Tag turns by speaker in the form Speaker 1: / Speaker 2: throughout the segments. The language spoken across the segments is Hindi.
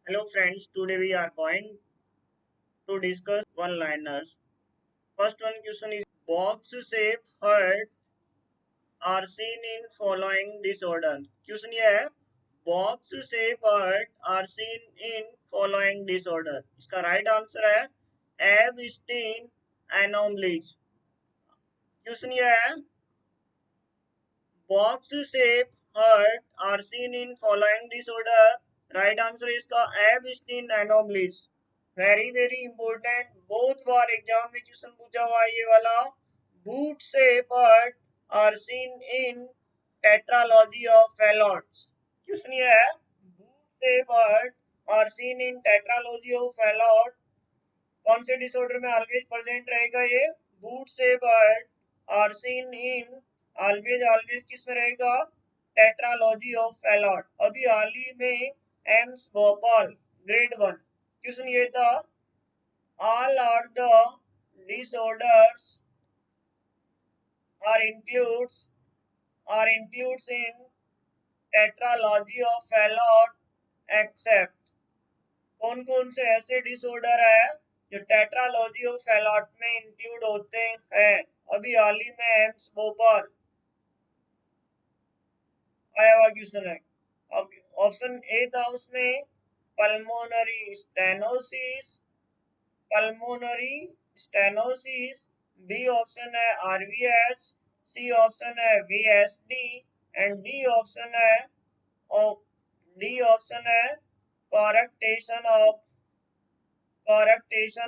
Speaker 1: Hello friends, today we are going to discuss one-liners. First one question is box shape hurt are seen in following disorder. Question ये है box shape hurt are seen in following disorder. इसका right answer है Epstein anomalies. Question ये है box shape hurt are seen in following disorder. Right answer is इसका Epstein anomalies. वेरी इंपॉर्टेंट बहुत बार एग्जाम में क्वेश्चन पूछा हुआ है ये वाला बूट से part are seen in tetralogy of Fallot's question ये है बूट से part are seen in tetralogy of Fallot कौन से डिसऑर्डर में ऑलवेज प्रेजेंट रहेगा ये बूट से part are seen in always always किस में रहेगा टेट्रालॉजी ऑफ फैलॉट अभी हाल ही में एम्स भोपाल ग्रेड 1 क्वेश्चन ये था all are the disorders are includes in tetralogy of Fallot except कौन कौन से ऐसे डिसऑर्डर है जो टेट्रालॉजी ऑफ फैलॉट में इंक्लूड होते हैं अभी हाल ही में एम्स भोपाल आया हुआ क्वेश्चन है ऑप्शन ए था उसमें पल्मोनरी स्टेनोसिस बी ऑप्शन है आरवीएच सी ऑप्शन है वीएसडी एंड डी ऑप्शन है कॉरेक्टेशन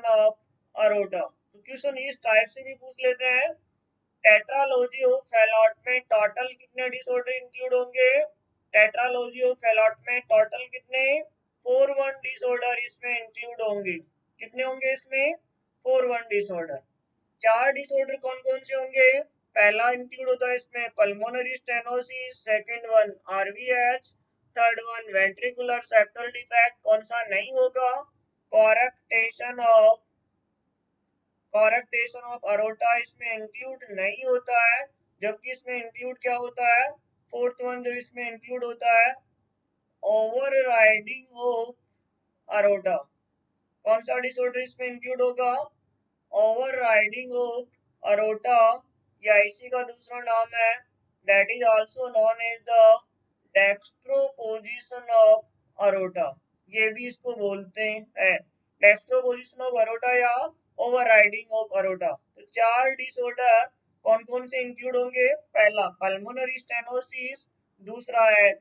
Speaker 1: ऑफ अरोटा तो क्वेश्चन इस टाइप से भी पूछ लेते हैं टेट्रालॉजी ऑफ फैलॉट में टोटल कितने डिसऑर्डर इंक्लूड होंगे टेट्रालॉजी ऑफ फैलॉट में टोटल कितने 41 डिसऑर्डर इसमें इंक्लूड होंगे कितने होंगे इसमें 41 डिसऑर्डर चार डिसऑर्डर कौन कौन से होंगे पहला इंक्लूड होता है इसमें pulmonary stenosis second one RVH third one ventricular septal defect कौन सा नहीं होगा कॉरेक्टेशन ऑफ अरोटा इसमें इंक्लूड नहीं होता है जबकि इसमें इंक्लूड क्या होता है फोर्थ वन जो इसमें इंक्लूड होता है ओवर राइडिंग ऑफ अरोटा कौन सा डिसऑर्डर इसमें इंक्लूड होगा ओवर राइडिंग ऑफ अरोटा या इसी का दूसरा नाम है that is also known as the dextroposition of aorta ये भी इसको बोलते हैं डेक्स्ट्रोपोजिशन ऑफ अरोटा या ओवर राइडिंग ऑफ अरोटा तो चार डिसऑर्डर कौन कौन से इंक्लूड होंगे पहला पल्मोनरी स्टेनोसिस दूसरा है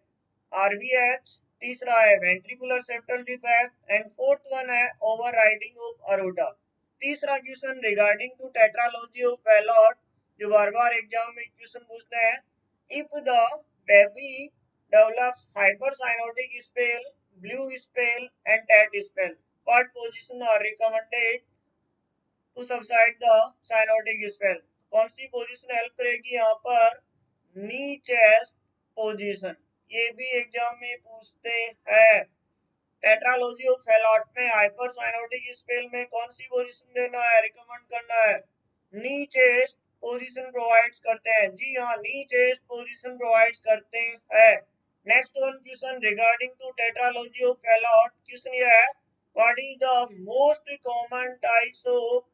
Speaker 1: आरवीएच तीसरा है ventricular septal defect and fourth one है ओवर राइडिंग ऑफ अरोटा तीसरा question regarding to tetralogy of Fallot जो बार बार एग्जाम में क्वेश्चन पूछते हैं if the baby develops hypercyanotic spell blue spell and tat spell what position are recommended to subside the cyanotic spell कौन सी पोजीशन हेल्प करेगी यहाँ पर नी चेस्ट पोजीशन ये भी एग्जाम में पूछते हैं टेट्रालॉजी ऑफ फैलॉट में हाइपर साइनोटिक स्पेल में कौन सी पोजीशन देना है रिकमेंड करना है नी चेस्ट पोजीशन प्रोवाइड करते हैं जी हाँ नी चेस्ट पोजीशन प्रोवाइड करते हैं next one question regarding to tetralogy of Fallot question ये है what is the most common types of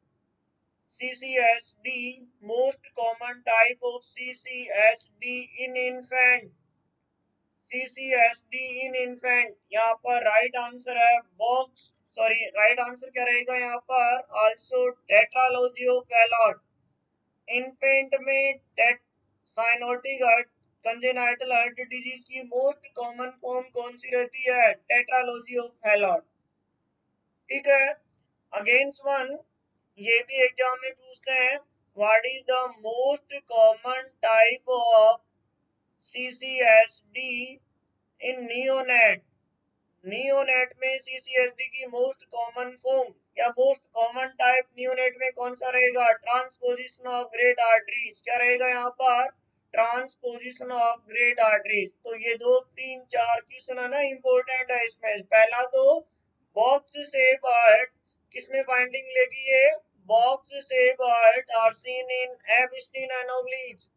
Speaker 1: CCHD, most common type of CCHD in infant. CCHD in infant. यहाँ पर राइट आंसर है बॉक्स राइट आंसर क्या रहेगा यहाँ पर also tetralogy of Fallot infant में साइनोटिक कंजेनाइटल हार्ट डिजीज की मोस्ट कॉमन फॉर्म कौन सी रहती है टेट्रालॉजी ऑफ फैलॉट ठीक है अगेंस्ट वन ये भी एग्जाम में पूछते हैं what is the most common type of CCHD in neonate में CCHD की मोस्ट कॉमन फॉर्म या मोस्ट कॉमन टाइप नियोनेट में कौन सा रहेगा ट्रांसपोजिशन ऑफ ग्रेट आर्टरीज क्या रहेगा यहाँ पर ट्रांसपोजिशन ऑफ ग्रेट आर्टरीज तो ये दो तीन चार क्वेश्चन है ना इंपॉर्टेंट है इसमें पहला तो बॉक्स शेप हार्ट किसमें फाइंडिंग लेगी ये box shape heart are seen in Ebstein anomalies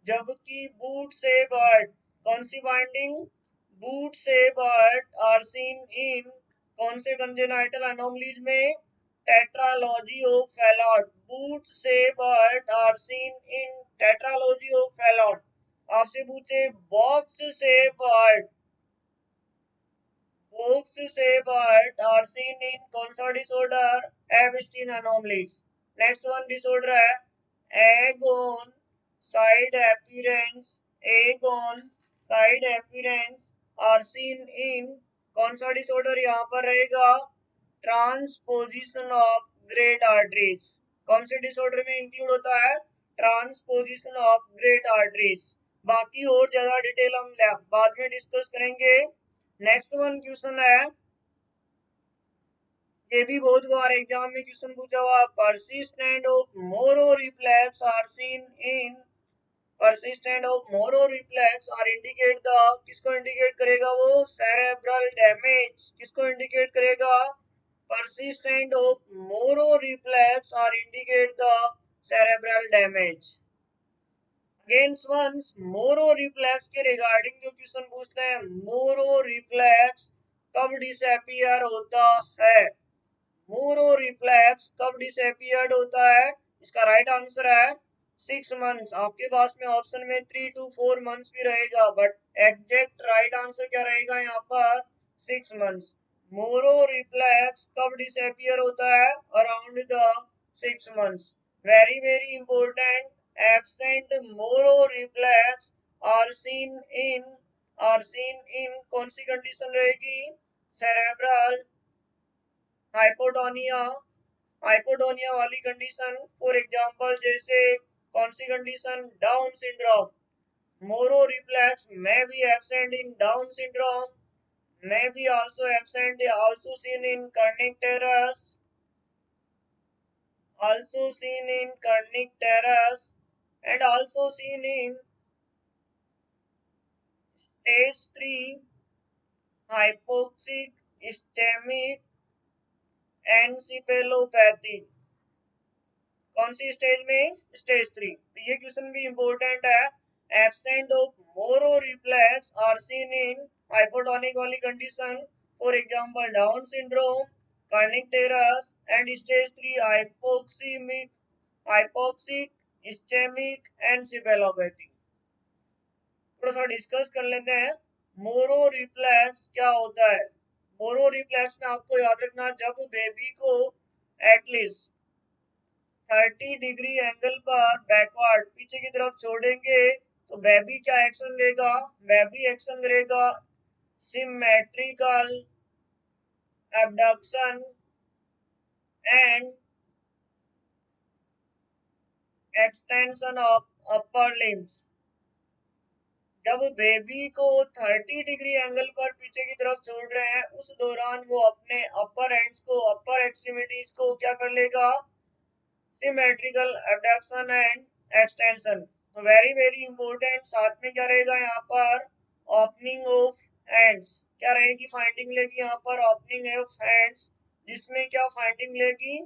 Speaker 1: जबकि बूट शेप हार्ट कौन सी finding boot shape heart are seen in कौन से कंजेनाइटल एनोमलीज में? टेट्रालॉजी ऑफ फैलॉट, बूट से bird are seen in tetralogy of Fallot. आपसे पूछे बॉक्स से bird, books say but are seen in कौन सा disorder? Epstein anomalies. Next one disorder है agon side appearance, agon side appearance are seen in कौन सा disorder यहाँ पर रहेगा? Transposition of great arteries. कौन से disorder में include होता है? Transposition of great arteries. बाकी और ज्यादा डिटेल हम बाद में डिस्कस करेंगे। नेक्स्ट वन क्वेश्चन है, ये भी बहुत बार एग्जाम में क्वेश्चन पूछा हुआ, persistent of Moro reflex are seen in, persistent of Moro reflex are indicate the, किसको इंडिकेट करेगा वो? cerebral damage। किसको इंडिकेट करेगा? persistent of Moro reflex are indicate the cerebral damage। Against once Moro reflex के रिगार्डिंग जो क्वेश्चन पूछते हैं, मोरो रिफ्लेक्स कब डिसअपियर होता है? मोरो रिफ्लेक्स कब डिसअपियर्ड होता है? इसका राइट आंसर है 6 मंथ्स। आपके पास में ऑप्शन में 3 to 4 मंथ्स भी रहेगा, बट एग्जैक्ट राइट आंसर क्या रहेगा यहाँ पर? 6 मंथ्स। मोरो रिफ्लेक्स कब डिसअपियर होता है? Around the 6 months. Very very important, absent Moro reflex are seen in कौन सी कंडीशन रहेगी? सेरेब्रल हाइपोटोनिया, हाइपोटोनिया वाली कंडीशन। फॉर एग्जांपल जैसे कौन सी condition? Down syndrome. Moro reflex may be absent in Down syndrome, may be also absent, also seen in Kernicterus, also seen in Kernicterus, and also seen in stage 3 hypoxic ischemic encephalopathy। कौन सी स्टेज में? स्टेज 3। तो ये क्वेश्चन भी इंपॉर्टेंट है। Absent of Moro reflex are seen in hypotonic वाली condition, for example Down syndrome, kernicterus and stage 3 hypoxemic, hypoxic ischemic encephalopathy. थोड़ा सा डिस्कस कर लेते हैं, मोरो रिफ्लेक्स क्या होता है। मोरो रिफ्लेक्स में आपको याद रखना, जब बेबी को एटलीस्ट 30 डिग्री एंगल पर बैकवर्ड पीछे की तरफ छोड़ेंगे तो बेबी क्या एक्शन लेगा? बेबी एक्शन करेगा symmetrical abduction and extension of upper limbs. जब बेबी को 30 डिग्री एंगल पर पीछे की तरफ छोड़ रहे हैं, उस दौरान वो अपने अपर एंड्स को, अपर एक्सट्रीमिटीज को क्या कर लेगा? Symmetrical abduction and extension. तो वेरी वेरी इंपॉर्टेंट, साथ में क्या रहेगा यहाँ पर? Opening of hands. क्या रहेगी फाइंडिंग लेगी यहाँ पर? ओपनिंग ऑफ हैंड्स, जिसमें क्या फाइंडिंग लेगी?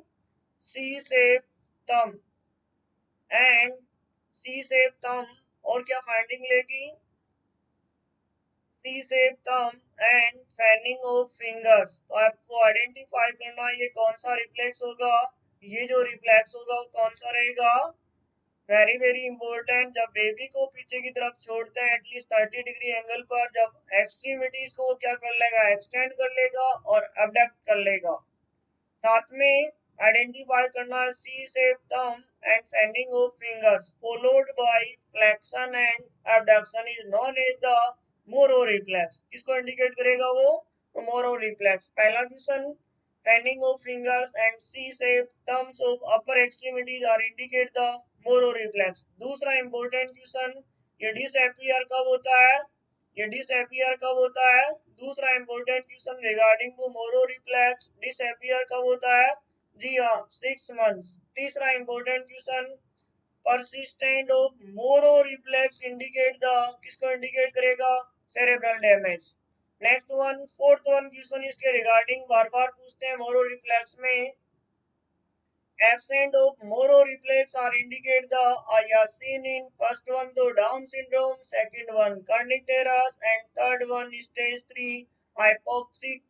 Speaker 1: C shape thumb and C shape thumb, और क्या फाइंडिंग लेगी? C shape thumb and fanning of fingers. तो आपको आइडेंटिफाई करना ये कौन सा रिफ्लेक्स होगा। ये जो रिफ्लेक्स होगा वो कौन सा रहेगा? वेरी वेरी इंपॉर्टेंट, जब बेबी को पीछे की तरफ छोड़ते हैं एटलीस्ट 30 डिग्री एंगल पर, जब एक्सट्रीमिटीज को क्या कर लेगा? एक्सटेंड कर लेगा और अबडक्ट कर लेगा। साथ में आइडेंटिफाई करना C shape thumb and fanning of fingers followed by flexion and abduction is known as the Moro reflex. किसको इंडिकेट करेगा वो? Moro reflex. पहला question, fanning of fingers and C shape thumbs of upper extremities are indicate the Moro reflex. दूसरा इंपॉर्टेंट क्वेश्चन, ये डिसअपियर कब होता है? ये डिसअपियर कब होता है? दूसरा important question regarding to Moro reflex, disappear कब होता है? जी हाँ, 6 मंथ्स। तीसरा important question, persistent of Moro reflex indicate the, किसको इंडिकेट करेगा? Cerebral damage. Next one, fourth one question इसके रिगार्डिंग बार बार पूछते हैं मोरो रिफ्लेक्स में, absent of Moro reflex are indicate the are seen in first one तो Down syndrome, second one Kernicterus, and third one stage 3 hypoxic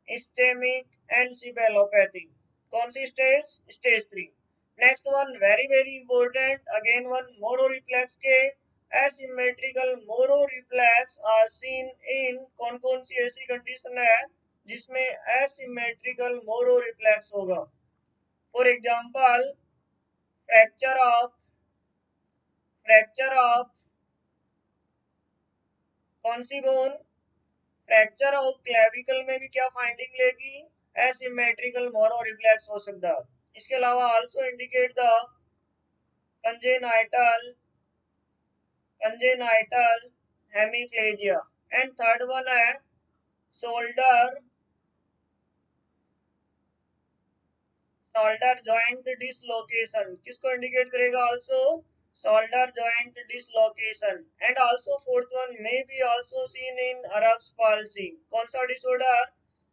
Speaker 1: ischemic encephalopathy. कौन सी stage? Stage 3। Next one very very important, again one Moro reflex के asymmetrical Moro reflex are seen in कौन कौन सी ऐसी कंडीशन है जिसमें एसिमेट्रिकल मोरो रिफ्लेक्स होगा? फॉर एग्जांपल फ्रैक्चर ऑफ कौन सी बोन? फ्रैक्चर ऑफ क्लेविकल में भी क्या फाइंडिंग लेगी? एसिमेट्रिकल मोरो रिफ्लेक्स हो सकता है। इसके अलावा also indicate the congenital hemiplegia. And third one है शोल्डर जॉइंट डिसलोकेशन। किसको इंडिकेट करेगा? Also shoulder joint dislocation. And also fourth one may be also seen in Erb's palsy. कौन सा disorder?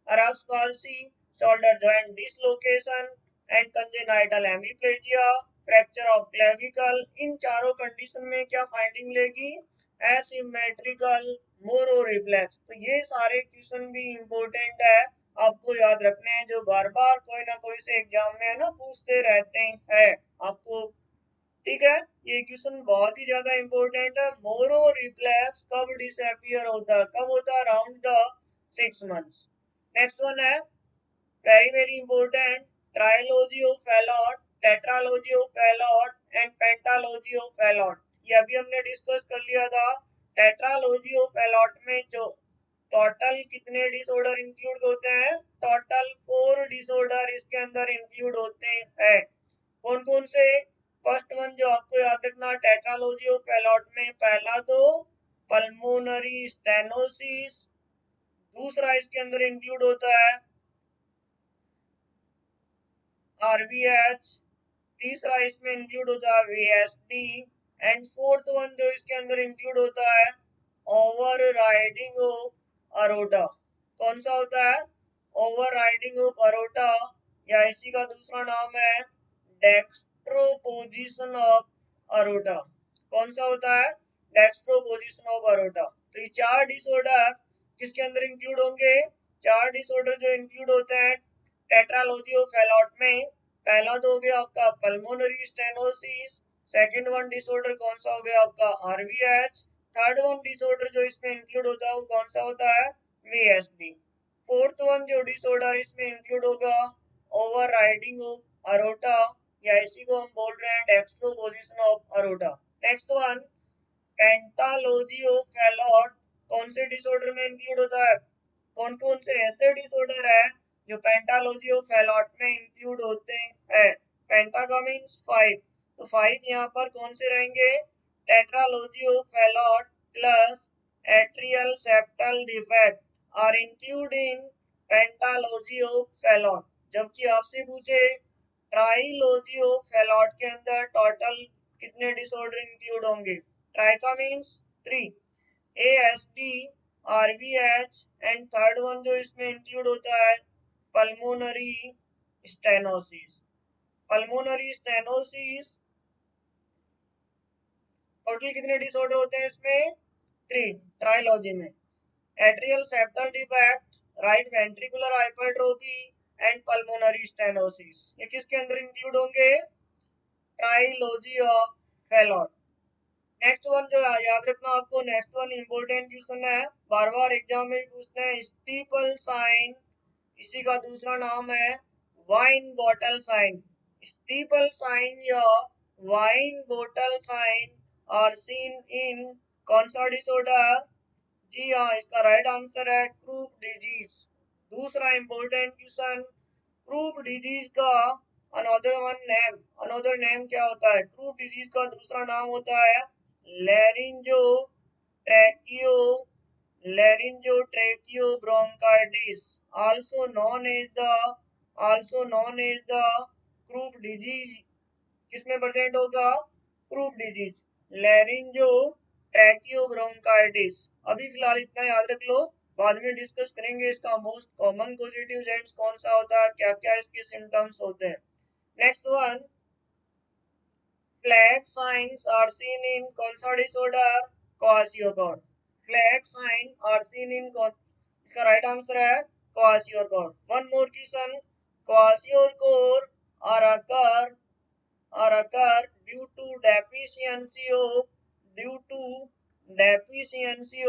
Speaker 1: Erb's palsy, shoulder joint dislocation and congenital hemiplegia, fracture of clavicle. इन चारों कंडीशन में क्या फाइंडिंग लेगी? Asymmetrical Moro reflex. तो ये सारे क्वेश्चन भी इंपॉर्टेंट है, आपको याद रखने हैं, जो बार बार कोई ना कोई से एग्जाम में है ना पूछते रहते हैं आपको। ठीक है, ये क्वेश्चन बहुत ही ज्यादा इंपॉर्टेंट है। मोरो रिफ्लेक्स कब डिसअपियर होता है? कब होता है? Around the 6 months. Next one है very very important, trilogy of Fallot, tetralogy of Fallot and pentalogy of Fallot. ये अभी हमने डिस्कस कर लिया था। टेट्रालॉजी ऑफ फैलॉट में जो टोटल कितने डिसऑर्डर इंक्लूड होते हैं? टोटल 4 डिसऑर्डर इसके अंदर इंक्लूड होते हैं। कौन कौन से? फर्स्ट वन जो आपको याद रखना, टेट्रालॉजी ऑफ फैलॉट में पहला तो पल्मोनरी स्टेनोसिस, दूसरा इसके अंदर इंक्लूड होता है आरवीएच, तीसरा इसमें इंक्लूड होता है वीएसडी एंड फोर्थ वन जो इसके अंदर इंक्लूड होता है ओवर राइडिंग ऑफ अरोटा। कौन सा होता है? ओवर राइडिंग ऑफ अरोटा, या इसी का दूसरा नाम है डेक्स्ट्रोपोजिशन ऑफ अरोटा। कौन सा होता है? डेक्स्ट्रोपोजिशन ऑफ अरोटा। तो ये चार डिसऑर्डर किसके अंदर इंक्लूड होंगे? चार डिसऑर्डर जो इंक्लूड होते हैं टेट्रालॉजी ऑफ फैलॉट में, पहला तो हो गया आपका pulmonary stenosis, second one disorder कौन सा हो गया आपका आरवीएच, थर्ड वन डिसऑर्डर जो इसमें इंक्लूड होता है वो कौन सा होता है? वीएसडी। फोर्थ वन जो डिसऑर्डर इसमें इंक्लूड होगा ओवर राइडिंग ऑफ अरोटा, या इसी को हम बोल रहे हैं dextroposition of aorta. Next one pentalogy of Fallot, कौन से डिसऑर्डर में इंक्लूड होता है? कौन कौन से ऐसे डिसऑर्डर है जो पेंटालॉजी ऑफ फैलॉट में इंक्लूड होते हैं? पेंटा का मीन्स 5, तो 5 यहाँ पर कौन से रहेंगे? Tetralogy of Fallot plus atrial septal defect are include in pentalogy of Fallot. जबकि आपसे पूछे ट्राइलॉजी ऑफ फैलॉट के अंदर टोटल कितने डिसऑर्डर इंक्लूड होंगे? ट्राई का means 3, ASD, RVH and third one जो इसमें इंक्लूड होता है pulmonary stenosis. Pulmonary stenosis total कितने डिसऑर्डर होते हैं इसमें? 3 ट्राइलॉजी में। Atrial septal defect, right ventricular hypertrophy and pulmonary stenosis, ये किसके अंदर इंक्लूड होंगे? Trilogy of Fallot. Next one जो याद रखना आपको, नेक्स्ट वन इंपॉर्टेंट क्वेश्चन है, बार बार एग्जाम में पूछते हैं, स्टीपल साइन, इसी का दूसरा नाम है wine bottle sign. Steeple sign या wine bottle sign are seen in कौन सा डिसऑर्डर? जी हाँ, इसका राइट आंसर है क्रूप डिजीज। दूसरा इंपॉर्टेंट क्वेश्चन, क्रूप डिजीज का अनदर नेम क्या होता है? क्रूप डिजीज का दूसरा नाम होता है laryngotracheobronchitis, also known as the croup disease. किसमें प्रेजेंट होगा? Croup disease, laryngotracheobronchitis. अभी फिलहाल इतना याद रख लो, बाद में डिस्कस करेंगे इसका मोस्ट कॉमन पॉजिटिव एजेंट्स कौन सा होता है, क्या क्या इसके सिम्टम्स होते हैं। Next one, flag signs are seen in कौन सा disorder? Kwashiorkor. Flag sign are seen in कौन, इसका राइट आंसर है kwashiorkor. One more question. Kwashiorkor are occur due to deficiency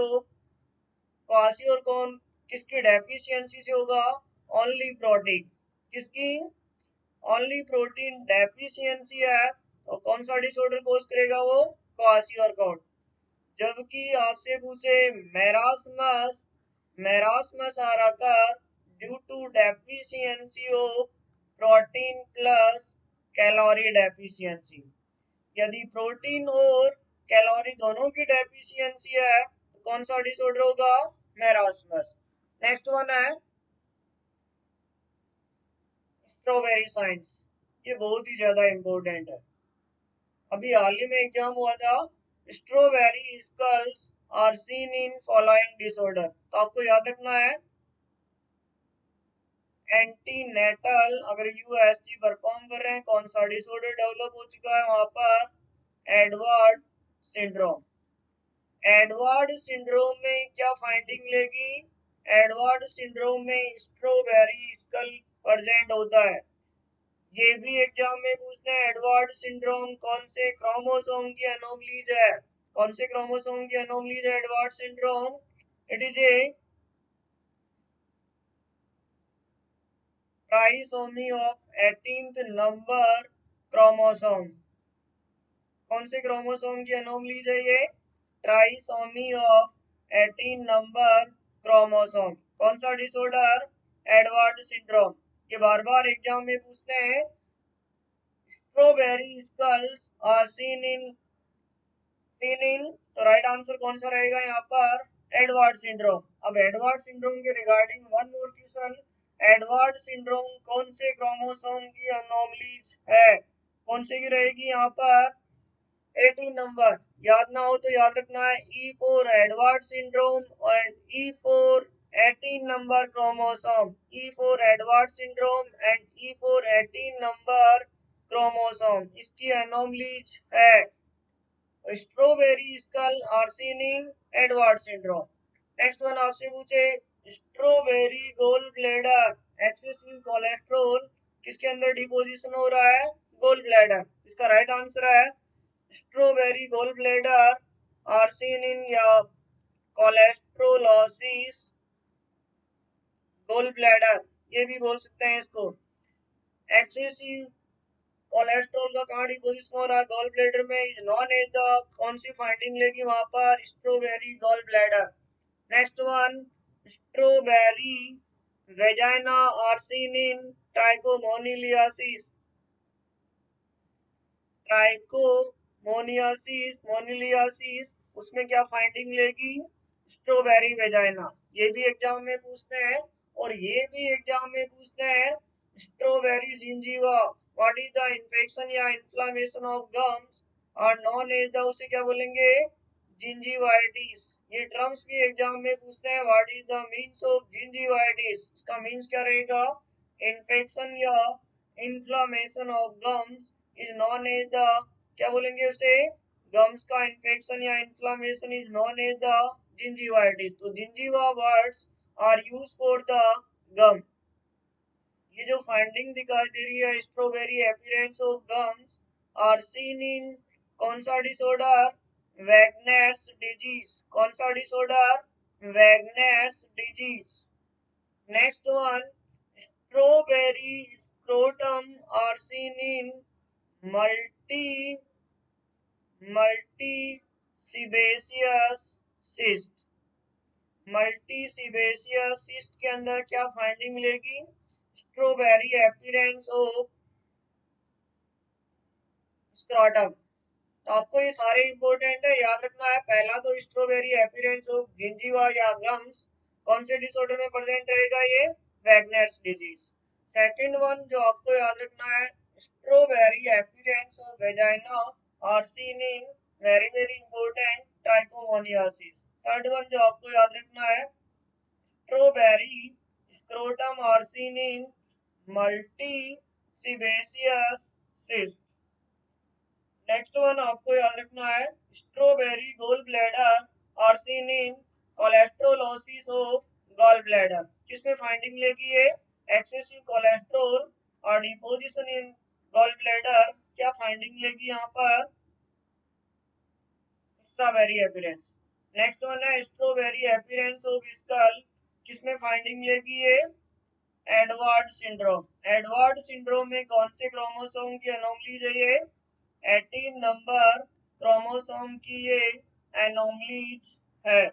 Speaker 1: of क्वासियोरकॉन किसकी डेफिशिएंसी से होगा? Only protein. किसकी? ओनली प्रोटीन डेफिशिएंसी है तो कौन सा डिसऑर्डर कोज करेगा? वो क्वासियोरकॉन। जबकि आपसे पूछे marasmus are occur due to deficiency of protein plus calorie deficiency. यदि प्रोटीन और कैलोरी दोनों की डेफिशिएंसी है तो कौन सा डिसऑर्डर होगा? मेरास्मस। नेक्स्ट वन है स्ट्रॉबेरी साइंस। ये बहुत ही ज्यादा इंपॉर्टेंट है। अभी हाल ही में एग्जाम हुआ था। Strawberry skulls are seen in following disorder. तो आपको याद रखना है एंटीनेटल अगर यूएसजी परफॉर्म कर रहे हैं कौन सा डिसऑर्डर डेवलप हो चुका है वहां पर? Edward syndrome. एडवर्ड सिंड्रोम में क्या फाइंडिंग लेगी? एडवर्ड सिंड्रोम में स्ट्रॉबेरी स्कल प्रेजेंट होता है। ये भी एग्जाम में पूछते हैं एडवर्ड सिंड्रोम कौन से क्रोमोसोम की एनोमलीज है? कौन से क्रोमोसोम की एनोमलीज है Edward syndrome? It is a trisomy of 18th number chromosome. कौन से क्रोमोसोम की एनोमलीज है ये? ट्राइसोमी ऑफ 18 नंबर क्रोमोसोम। कौन सा डिसऑर्डर? Edward syndrome. ये बार बार एग्जाम में पूछते हैं। Strawberry skulls are seen in तो राइट आंसर कौन सा रहेगा यहाँ पर? Edward syndrome. अब एडवर्ड सिंड्रोम के regarding one more question. Edward syndrome कौन से क्रोमोसोम की एनोमलीज है? कौन से की रहेगी यहाँ पर? 18 नंबर। याद ना हो तो याद रखना है E4 एडवर्ड सिंड्रोम और E4 18 नंबर chromosome. E4 Edward syndrome and E4 18 नंबर क्रोमोसोम इसकी एनोमलीज है। Strawberry skull are seen in Edward syndrome. Next one आपसे पूछे strawberry gall bladder excessive cholesterol किसके अंदर डिपोजिशन हो रहा है? Gall bladder. इसका राइट आंसर है strawberry gall bladder are seen in या कोलेस्ट्रोलोसिस गोल ब्लैडर ये भी बोल सकते हैं इसको। एक्सेसिव कोलेस्ट्रॉल का कहाँ डिपोजिशन हो रहा है? गोल ब्लैडर में। इज नॉन एज द कौन सी फाइंडिंग लेगी वहां पर? Strawberry gall bladder. Next one strawberry vagina are seen in trichomoniliasis. Moniliasis उसमें क्या फाइंडिंग लेगी? Strawberry vagina. ये भी एग्जाम में पूछते हैं और ये भी एग्जाम में पूछते हैं strawberry gingiva what is the infection या इन्फ्लामेशन ऑफ गम्स और नॉन एज द उसे क्या बोलेंगे? जिंजीवाइटिस। ये टर्म्स भी एग्जाम में पूछते हैं। What is the means of gingivitis? इसका मीन्स क्या रहेगा? इन्फेक्शन या inflammation of gums is known as the क्या बोलेंगे उसे? गम्स का इन्फेक्शन या inflammation is known as the gingivitis. तो gingiva words are use for the gum. ये जो फाइंडिंग दिखाई दे रही है strawberry appearance of gums are seen in कौन सा डिसऑर्डर? Wegener's disease. कौन सा disorder? Wegener's disease. Next one strawberry scrotum are seen in multi multisebaceous cyst। multisebaceous cyst के अंदर क्या फाइंडिंग लेगी? Strawberry appearance of scrotum. तो आपको ये सारे इंपॉर्टेंट है याद रखना है। पहला तो स्ट्रॉबेरी अपीयरेंस ऑफ जिंजीवा या गम्स कौन से डिसऑर्डर में प्रेजेंट रहेगा? ये वैगनर्स डिजीज। सेकंड वन जो आपको याद रखना है strawberry appearance of vagina are seen in very important trichomoniasis. Third one जो आपको याद रखना है strawberry scrotum are seen in multi sebaceous cyst. Next one आपको याद रखना है strawberry gall bladder are seen in cholesterolosis of gall bladder. किसमें फाइंडिंग लेगी ये? एक्सेसिव कोलेस्ट्रोल और डिपोजिशन इन गॉल ब्लैडर क्या फाइंडिंग लेगी यहाँ पर? Strawberry appearance. नेक्स्ट वन है स्ट्रॉबेरी अपीयरेंस ऑफ स्कल। किसमें फाइंडिंग लेगी ये? Edward syndrome. एडवर्ड सिंड्रोम में कौन से क्रोमोसोम की एनोमलीज है ये? 18 नंबर क्रोमोसोम की ये एनोमलीज है।